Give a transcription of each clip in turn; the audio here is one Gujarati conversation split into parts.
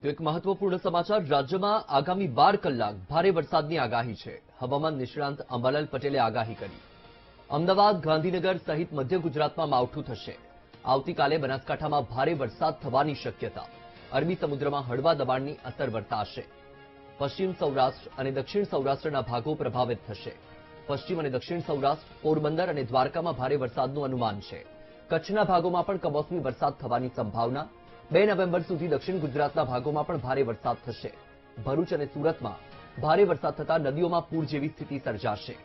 તો એક મહત્વપૂર્ણ સમાચાર રાજ્યમાં આગામી 12 કલાક ભારે વરસાદની આગાહી છે। હવામાન નિષ્ણાંત અંબાલાલ પટેલે આગાહી કરી। અમદાવાદ, ગાંધીનગર સહિત મધ્ય ગુજરાતમાં માવઠું થશે। આવતીકાલે બનાસકાંઠામાં ભારે વરસાદ થવાની શક્યતા। અરબી સમુદ્રમાં હળવા દબાણની અસર વર્તાશે। પશ્ચિમ સૌરાષ્ટ્ર અને દક્ષિણ સૌરાષ્ટ્રના ભાગો પ્રભાવિત થશે। પશ્ચિમ અને દક્ષિણ સૌરાષ્ટ્ર, પોરબંદર અને દ્વારકામાં ભારે વરસાદનું અનુમાન છે। કચ્છના ભાગોમાં પણ કમોસમી વરસાદ થવાની સંભાવના। 2 નવેમ્બર સુધી દક્ષિણ ગુજરાતના ભાગોમાં પણ ભારે વરસાદ થશે। ભરૂચ અને સુરતમાં ભારે વરસાદ થતા નદીઓમાં પૂર જેવી સ્થિતિ સર્જાશે।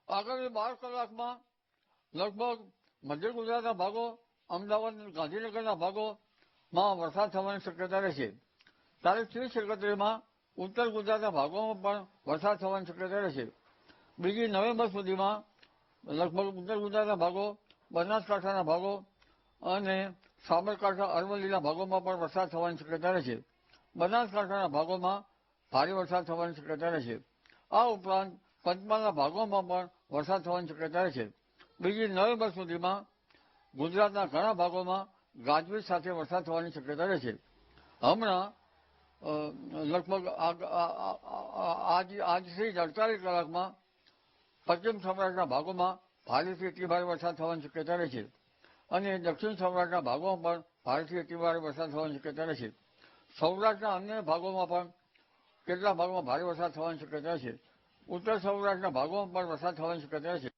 આગામી 12 કલાકમાં લગભગ મધ્ય ગુજરાતના ભાગો, અમદાવાદ અને ગાંધીનગરના ભાગોમાં વરસાદ થવાની શક્યતા રહેશે। તારીખ 30-31માં ઉત્તર ગુજરાતના ભાગોમાં પણ વરસાદ થવાની શક્યતા રહેશે। 2 નવેમ્બર સુધીમાં લગભગ ઉત્તર ગુજરાતના ભાગો, બનાસકાંઠાના ભાગો અને સાબરકાંઠા, અરવલ્લીના ભાગોમાં પણ વરસાદ થવાની શક્યતા રહેશે। બનાસકાંઠાના ભાગોમાં ભારે વરસાદ થવાની શક્યતા રહેશે। આ ઉપરાંત પંચમહાલના ભાગોમાં પણ વરસાદ થવાની શક્યતા રહેશે। 2 નવેમ્બર સુધીમાં ગુજરાતના ઘણા ભાગોમાં ગાજવીજ સાથે વરસાદ થવાની શક્યતા રહેશે। હમણાં લગભગ આજથી 48 કલાકમાં પશ્ચિમ સૌરાષ્ટ્રના ભાગોમાં ભારેથી અતિ ભારે વરસાદ થવાની શક્યતા રહેશે અને દક્ષિણ સૌરાષ્ટ્રના ભાગોમાં પણ ભારેથી અતિ ભારે વરસાદ થવાની શક્યતા રહેશે। સૌરાષ્ટ્રના અન્ય ભાગોમાં પણ કેટલાક ભાગોમાં ભારે વરસાદ થવાની શક્યતા છે। ઉત્તર સૌરાષ્ટ્રના ભાગોમાં પણ વરસાદ થવાની શક્યતા છે।